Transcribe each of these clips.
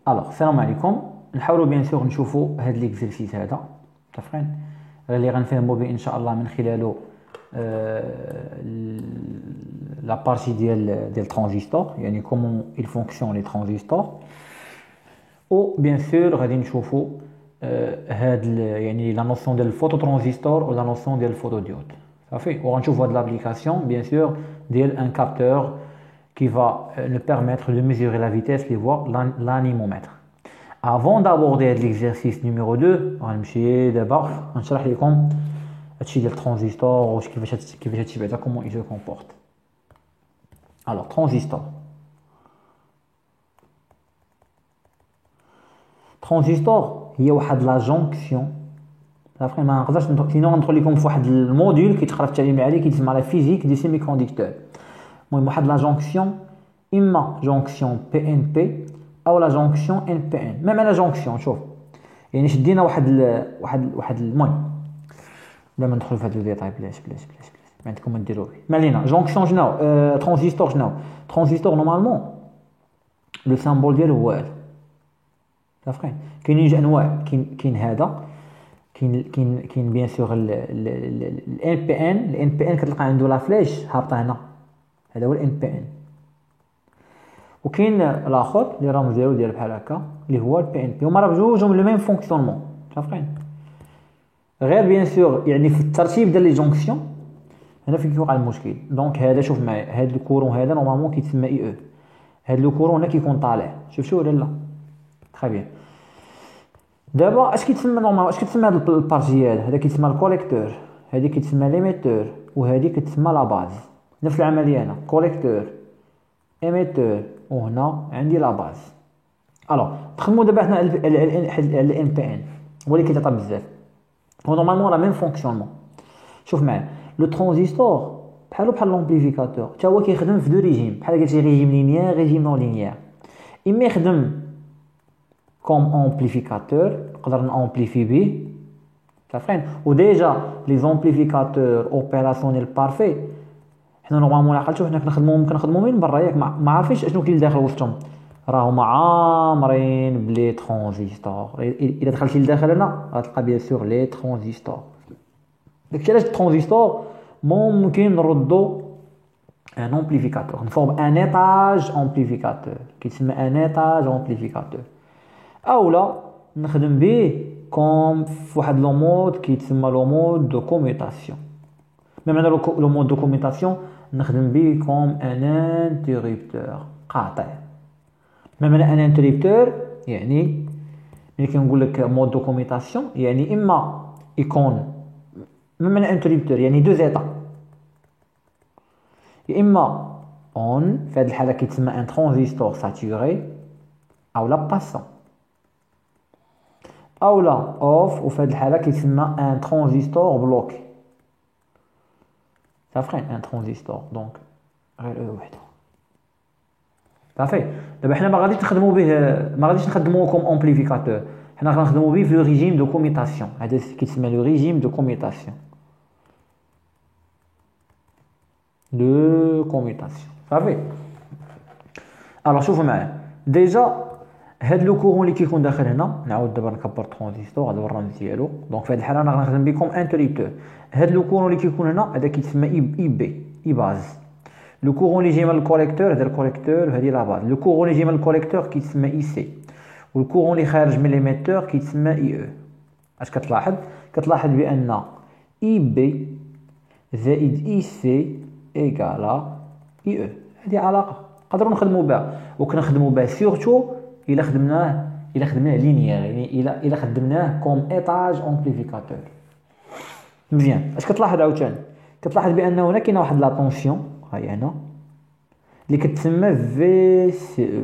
الوغ السلام عليكم. نحاولوا بيان سور نشوفوا هاد ليكزرسيس هذا متفقين اللي غنفهموا به ان شاء الله من خلاله لا بارتي ديال ترانزستور، يعني كومون il fonctionne les transistors. و بيان سور غادي نشوفوا هاد يعني لا نوسيون ديال الفوتو ترانزستور و لا نوسيون ديال الفوتو ديود صافي. وغنشوفوا هاد لابليكاسيون بيان سور ديال ان capteur qui va nous permettre de mesurer la vitesse des voies, l'anémomètre. Avant d'aborder l'exercice numéro 2, غنمشي دابا نشرح لكم هادشي ديال الترانزستور واش كيفاش هادشي بعدا comment il se comporte. Alors transistor هي واحد لا جونكسيون صافي. ما نقدرش سينو ندخل لكم في واحد الموديل كيتقرا في التعليم العالي كيتسمى لا فيزيك دي سيمي كونديكتور. المهم واحد لا جونكسيون، اما جونكسيون بي ان بي او لا جونكسيون ان بي ان. ما معنى جونكسيون؟ شوف يعني شدينا واحد المهم بلا ما ندخل في هاد الديتاي بلاش ما عندكم ما ديروا به. ما علينا. جونكسيون شنو؟ ترانزستور شنو؟ ترانزستور نورمالمون لو سامبول ديالو هو هذا صافي. كاينين جوج انواع، كاين هذا، كاين بيان سور الان بي ان. الان بي ان كتلقى عنده لا فليش هابطه هنا، هذا هو الان بي ان. وكاين الاخر اللي راه ديالو داير بحال هكا اللي هو البي ان بي. هما راه بجوجهم لو ميم فونكسيونمون متفقين، غير بيان سور يعني في الترتيب ديال لي جونكسيون هنا فين كيوقع المشكل. دونك هذا شوف معايا، هذا الكورون هذا نورمالمون كيتسمى اي او. هذا الكورون هنا كيكون طالع، شفتوا ولا لا؟ تري بيان. دابا اش كيتسمى نورمال؟ اش كيتسمى هذا البارتي هذا كيتسمى الكوليكتور، هذه كيتسمى ليميتور، وهذه كتسمى لا باز. نفس العمليه هنا كوليكتور ايميتور، وهنا عندي لا باز. الوغ نخدموا دابا حنا الان بي ان هو اللي كيتعطى بزاف. هو نورمالمون لا ميم فونكسيونمون. شوف معايا لو ترانزستور بحال لومبليفيكاتور حتى هو كيخدم في دو ريجيم، بحال قلتي ريجيم لينيير ريجيم نون لينيير. اما يخدم كوم امبليفيكاتور نقدر نامبليفي به صافين. وديجا لي زامبليفيكاتور اوبيراسيونيل بارفي حنا نورمالمون عقلتو حنا كنخدمو من برا ياك ما عارفينش اشنو كاين داخل وسطهم، راهما عامرين بلي ترانزستور. الا دخلتي لداخل هنا غتلقى بيان سور لي ترانزستور. داكشي علاش الترانزستور ممكن نردو ان امبليفيكاتور، نفورم ان ايطاج امبليفيكاتور كيتسمى ان ايطاج امبليفيكاتور، اولا نخدم به كوم فواحد لو مود كيتسمى لو مود دو كوميوتاسيون. ما معنى لو مود دو كوميوتاسيون؟ نخدم به كوم ان انتريبتور قاطع. ما معنى ان انتريبتور؟ يعني ملي كنقول لك مود دو كوميوتاسيون يعني اما يكون ما معنى انتريبتور يعني دو زيتا، يا اما اون في هذه الحاله كيتسمى ان ترانزستور ساتوري او لا باسون، او لا اوف وفي هذه الحاله كيتسمى ان ترانزستور بلوكي صافي. ان ترانزستور دونك غير او وحده صافي. دابا حنا ما غاديش نخدموا به، ما غاديش نخدموه كوم امبليفيكاتور، حنا غنخدموا به في لو ريجيم دو كوميوتاسيون. هذا كيتسمى لو ريجيم دو كوميوتاسيون صافي. الوغ شوفوا معايا ديجا هاد لو كورون اللي كيكون داخل هنا. نعاود دابا نكبر الترانزستور هذا هو الرمز ديالو. دونك في هاد الحاله انا غنخدم بكم انتريبتور. هاد لو كورون اللي كيكون هنا هذا كيتسمى اي بي اي باز. لو كورون اللي جاي من الكوليكتور هذا الكوليكتور هذه لا باز. لو كورون اللي جاي من الكوليكتور كيتسمى اي سي، والكورون اللي خارج من ليميتور كيتسمى اي او. اش كتلاحظ؟ كتلاحظ بان اي بي زائد اي سي ايكالا اي او. هذه علاقه نقدروا نخدموا بها، وكنخدموا بها سورتو الا خدمناه لينيير، يعني الا خدمناه كوم ايطاج امبليفيكاتور. مزيان. اش كتلاحظ عاوتاني؟ كتلاحظ بان هنا كاينه واحد لا طونسيون هاي هنا اللي كتسمى في سي او.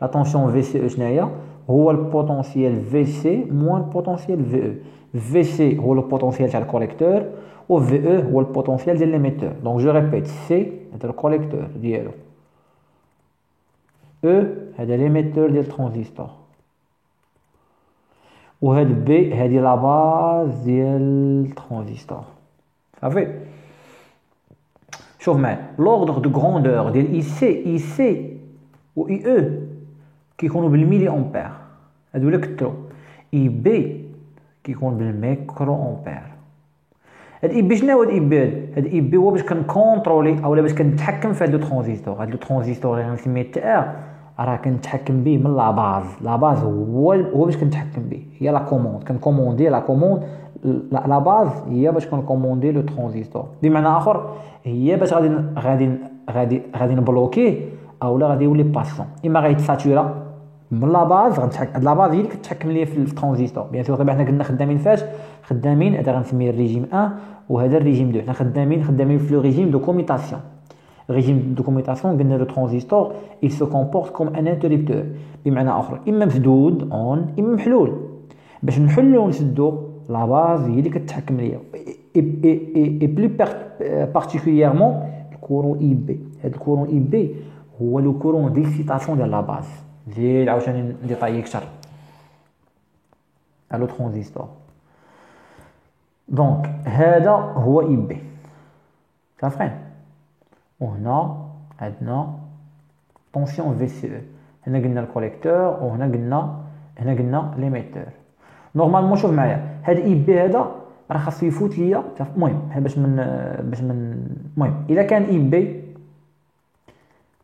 لا طونسيون في سي او شناهي؟ هو البوتونسيال في سي موان البوتونسيال في او. في سي هو البوتونسيال تاع الكوليكتور، و في او هو البوتونسيال ديال ليميتور. دونك جو ريبيت، سي هذا الكوليكتور ديالو، او هذا ليميتور ديال الترانزستور، وهاد بي هذه لا باز ديال الترانزستور صافي. شوف معايا لوردر دو غروندور ديال اي سي و اي او كيكونوا بالميلي امبير، هادو اللي كثروا. اي بي كيكون بالميكرو امبير. هاد اي بي شنو هو هاد اي بي؟ هاد اي بي هو باش كنكونترولي اولا باش كنتحكم في هاد لو ترانزيستور. هاد لو ترانزيستور اللي غنسميه تي ار راه كنتحكم به من لا باز. لا باز هو باش كنتحكم به، هي لا كوموند، كنكوموندي لا كوموند. لا باز هي باش كنكوموندي لو ترانزيستور. بمعنى اخر هي باش غادي نبلوكيه اولا غادي يولي باسون. اما غيتساتورا من لا باز، غنتحكم لا باز هي اللي كتحكم ليا في الترانزيستور. بيان سور طبعا حنا كنا خدامين فاش خدامين هذا غنسميه الريجيم 1 وهذا الريجيم 2. حنا خدامين في لو ريجيم دو كوميتاسيون. ريجيم دو كوميتاسيون قلنا لو ترانزيستور il se comporte comme un interrupteur، بمعنى اخر اما مسدود اون اما محلول. باش نحلو ونسدو لا باز هي اللي كتحكم ليا. اي بلو بارتيكوليرمون الكورون اي بي. هذا الكورون اي بي هو لو كورون ديكسيتاسيون ديال لا باز. زيد عاوتاني نديطايي اكثر على لو ترانزيستور. دونك هذا هو اي بي صافين. وهنا عندنا طونسيون في سي او. هنا قلنا الكوليكتور وهنا قلنا ليميتور. نورمالمون شوف معايا هاد اي بي هذا راه خاصو يفوت ليا. المهم باش من المهم الا كان اي بي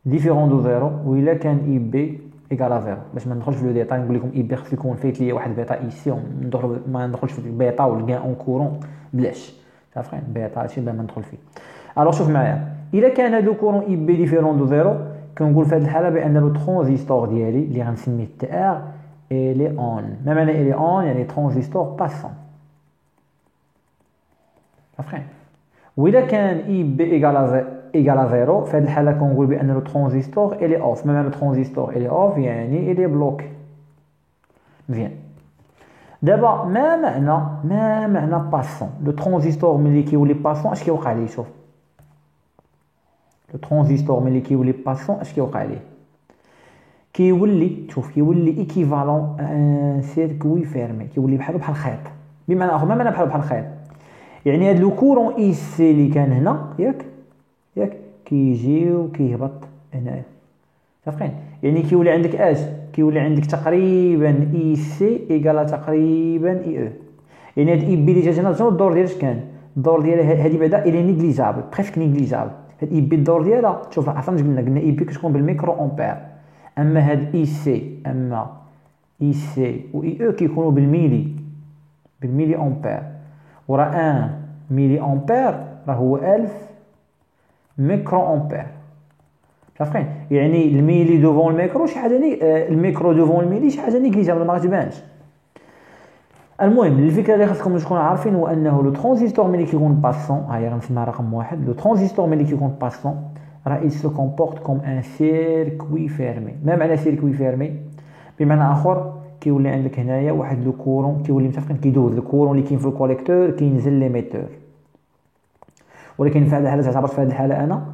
ديفيرون دو زيرو والا كان اي بي ايكال زيرو، باش ما ندخلش في لو ديتاي نقول لكم اي بي خصو يكون فايت ليا واحد بيتا اي سي ما ندخلش في البيتا والكان اون كورون بلاش صافين. بيتا هادشي بلا ما ندخل فيه. الوغ شوف معايا الا كان هادو كورون اي بي ديفيرون دو زيرو كنقول في هاد الحاله بان لو ترانزيستور ديالي اللي غنسميه تي ار الي اون. ما معنى الي اون؟ يعني ترانزيستور باسون صافين. واذا كان اي بي ايكال زيرو في هاد الحاله كنقول بان لو ترانزيستور الي اوف. ما معنى ترانزيستور الي اوف؟ يعني الي بلوك. مزيان. دابا ما معنى باسون؟ لو ترانزيستور ملي كيولي باسون اش كيوقع ليه؟ شوف لو ترانزيستور ملي كيولي باسون اش كيوقع ليه؟ كيولي ايكيفالون ان سيركوي فيرمي. كيولي بحال الخيط. بمعنى اخر ما معنى بحال الخيط؟ يعني هاد لو كورون اي سي اللي كان هنا ياك كيجي وكيهبط هنايا صافين. يعني كيولي عندك اش؟ كيولي عندك تقريبا اي سي ايكالا تقريبا اي او. يعني هاد اي بي اللي جات هنا شنو الدور ديالها؟ كان الدور ديالها هادي بعدا الي نيغليجابل بريسك نيغليجابل. هاد اي بي الدور ديالها شوف عرفنا قلنا اي بي كتكون بالميكرو امبير. اما هاد اي سي و اي او كيكونوا بالميلي امبير. وراه 1 ميلي امبير راه هو 1000 ميكرو امبير صافين. يعني الميلي دوفون الميكرو شي حاجه الميكرو دوفون الميلي شي حاجه نيغليجابل ما غتبانش. المهم الفكره اللي خاصكم تكونوا عارفين هو انه لو ترانزيستور ملي كيكون باسون، هاهي غنسميها رقم 1. لو ترانزيستور ملي كيكون باسون راه il se comporte comme un circuit fermé. ما معنى سيركوي فيرمي؟ بمعنى اخر كيولي عندك هنايا واحد لو كورون كيولي متفقين كيدوز الكورون اللي كاين في الكوليكتور كينزل ليميتور. ولكن في هذه الحاله في هذه الحاله انا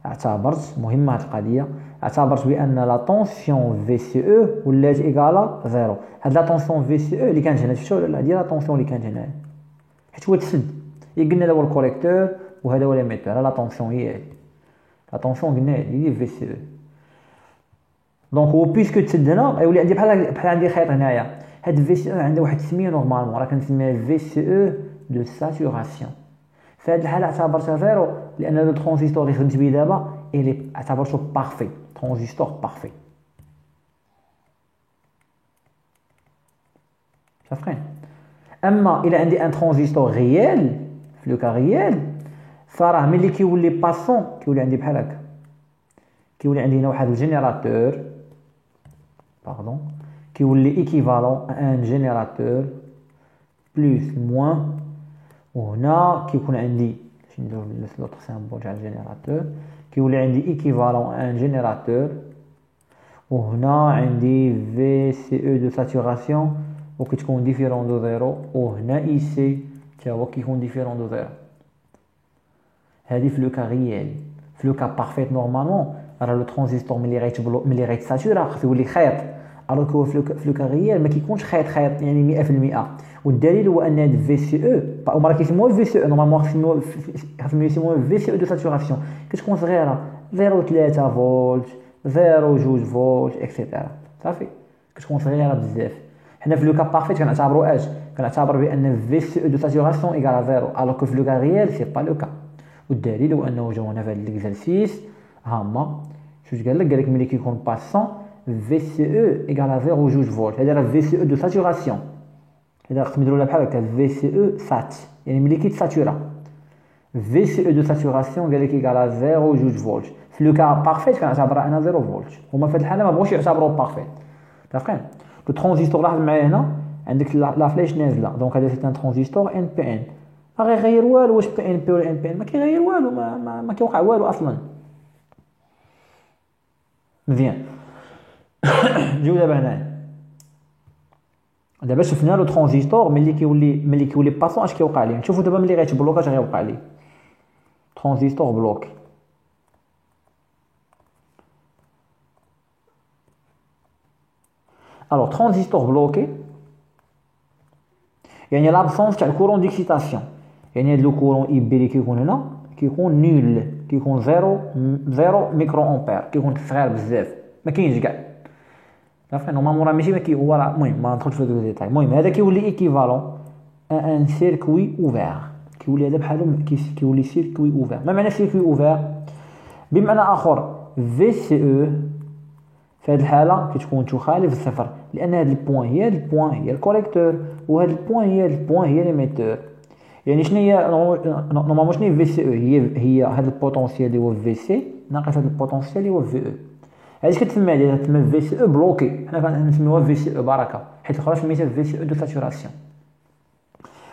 اعتبرت مهمه هذه القضيه، اعتبرت بان لا طونسيون في سي او ولات ايكالا زيرو. هاد لا طونسيون في سي او اللي كانت هنا شفتوا ولا ديال لا طونسيون اللي كانت هنا حيت هو تسد. قلنا هذا هو الكوليكتور وهذا هو ليميتور. لا طونسيون هي لا طونسيون قلنا هي في سي او. دونك هو بيسكو تسد هنا غيولي عندي بحال عندي خيط هنايا. هاد في سي او عنده واحد السميه نورمالمون راه كنسميها في سي او دو ساتوراسيون. في هذه الحاله اعتبرتها زيرو لان لو ترانزيستور اللي خدمت به دابا اللي اعتبرته بارفي ترانزيستور بارفي صافين. اما الى عندي ان ترانزيستور ريال في لو كا ريال فراه ملي كيولي باسون كيولي عندي بحال هكا. كيولي عندي هنا واحد الجينيراتور كيولي ايكيفالون ان جينيراتور بلس موان. وهنا كيكون عندي باش نديرو لوطر سامبول تاع الجينيراتور كيولي عندي ايكيفالون ان جينيراتور. وهنا عندي في سي او دو ساتوراسيون وكتكون ديفيرون دو زيرو. وهنا اي سي تا هو كيكون ديفيرون دو زيرو. هادي في لو كا ريال. في لو كا بارفيت نورمالمون راه لو ترانزيستور ملي غيتساتورا خصو يولي خيط. الوغ هو في لو كا ريال ما كيكونش خيط يعني 100%. والدليل هو ان هاد في سي او هما راه كيسموها في سي او نورمالمون خاصهم يسموها في سي او دو ساتوراسيون كتكون صغيره 0.3 فولت 0.2 فولت اكسيتيرا صافي كتكون صغيره بزاف. حنا في لو كا بارفيت كنعتبروا كنعتبر بان في سي او دو ساتوراسيون ايكال زيرو، الوغ كو في لو كا ريال سي با لو كا. والدليل هو انه جاو هنا في هذا ليكزارسيس ها هما شوف قال لك ملي كيكون باسون في سي او ايكال زيرو جوج فولت، هذا راه في سي او دو ساتوراسيون، هذا خصهم يديروا لها بحال هكا في سي او سات، يعني ملي كيتساتورا في سي او دو ساتوراسيون قال لك ايكال زيرو جوج فولت. في لو كا بارفيت كنعتبرها انا زيرو فولت، هما في هذه الحاله ما بغوش يعتبروا بارفيت. متفقين؟ لو ترانزستور لاحظ معايا هنا عندك لا فلاش نازله، دونك هذا سي ان ترانزستور ان بي ان، ما غيغير والو واش بي ان بي ولا ان بي ان، ما كيغير والو، ما كيوقع والو اصلا. مزيان. نجيو دابا هنايا، دابا شفنا لو ترانزستور ملي كيولي باسون اش كيوقع ليه. نشوفوا دابا ملي غيتبلوكا اش غيوقع ليه. ترانزستور بلوك، الوغ ترانزستور بلوكي يعني لابسونس تاع الكورون ديكسيتاسيون، يعني هاد لو كورون اي بي اللي كيكون هنا كيكون نول، كيكون زيرو ميكرو امبير، كيكون صغير بزاف ما كاينش كاع. عرفتي نورمالمون راه ماشي ما كي هو راه المهم ما ندخلش في هاد الديتاي. المهم هذا كيولي ايكيفالون ان سيركوي اوفير، كيولي هذا بحالو كيولي سيركوي اوفير. ما معنى سيركوي اوفير؟ بمعنى اخر في سي او في هذه الحاله كتكون تخالف الصفر، لان هذا البوان هي الكوليكتور، وهذا البوان هي ليميتور. يعني شنو هي نورمالمون شنو هي في سي او؟ هي هذا البوتونسيال اللي هو في سي ناقص هذا البوتونسيال اللي هو في او. علاش كتسمى هذه؟ كتسمى في سي او بلوكي، حنا كنسميوها في سي او بركه، حيت الاخرى سميتها في سي او دو ساتوراسيون.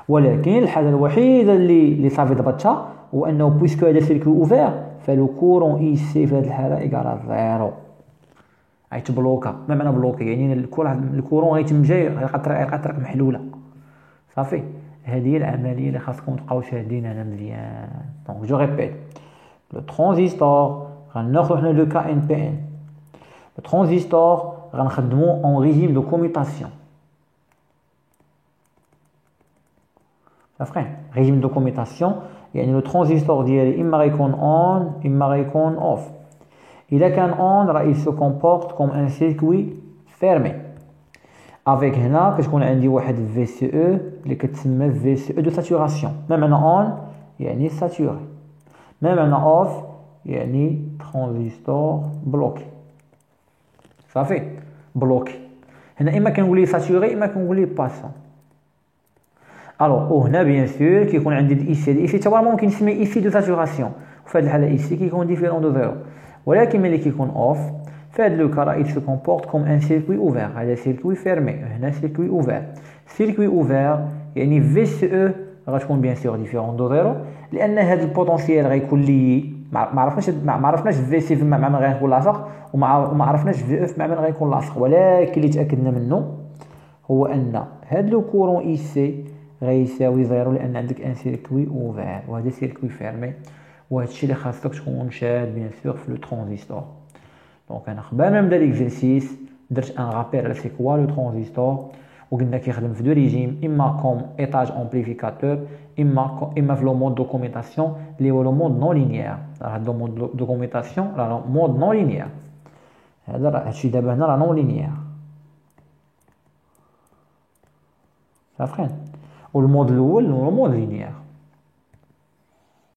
ولكن الحاجه الوحيده اللي صافي ضبطتها هو انه بويسكو هذا سيركو اوفير فلو كورون اي سي في هذه الحاله ايكال زيرو، غيتبلوكا. ما معنى بلوكي؟ يعني الكورون غيتم جاي غيلقى الطريق محلوله صافي. هذه هي العمليه اللي خاصكم تبقاو شاهدين هنا مزيان. دونك جو ريبيت، لو ترانزستور غناخذ حنا لو كا ان بي ان. لو ترانزستور غنخدمو اون ريجيم دو كوميتاسيون، صافي. ريجيم دو كوميتاسيون يعني لو ترانزستور ديالي اما غيكون اون اما غيكون اوف. اذا كان اون راه il se comporte comme un circuit fermé avec هنا كتكون عندي واحد في سي او اللي كتسمى في سي او دو ساتوراسيون. ما معنى اون؟ يعني ساتوري. ما معنى اوف؟ يعني ترانزستور بلوكي صافي. بلوكي هنا اما كنقول ليه ساتوري اما كنقول ليه باسون. الوغ وهنا بيان سور كيكون عندي الاي سي، الاي سي تا ممكن نسميه اي سي دو ساتوراسيون، وفي هذه الحاله اي سي كيكون ديفيرون دو زيرو. ولكن ملي كيكون اوف في هذا لو كا راه il se comporte comme un circuit ouvert. هذا سيركوي فيرمي، هنا سيركوي اوفير. سيركوي اوفير يعني في سي او غتكون بيان سور ديفيرون دو زيرو، لان هذا البوتونسيال غيكون لي ما عرفناش في سي مع من غيكون لاصق، وما عرفناش في اف مع من غيكون لاصق. ولكن اللي تاكدنا منه هو ان هذا لو كورون اي سي غيساوي زيرو، لان عندك ان سيركوي اوفير وهذا سيركوي فيرمي. وهذا الشيء اللي خاصك تكون شاد بيان سور في لو ترانزستور. دونك انا قبل ما نبدا ليكزيرسيس درت ان رابير على سي كوا لو ترانزستور، وقلنا كيخدم في دو ريجيم، اما كوم ايتاج امبليفيكاتور اما في لو مود دو كوميتاسيون اللي هو لو مود نون لينيير. هذا لو مود دو كوميتاسيون راه مود نون لينيير، هادشي دابا هنا راه نون لينيير صافين. والمود الاول هو مود لينيير.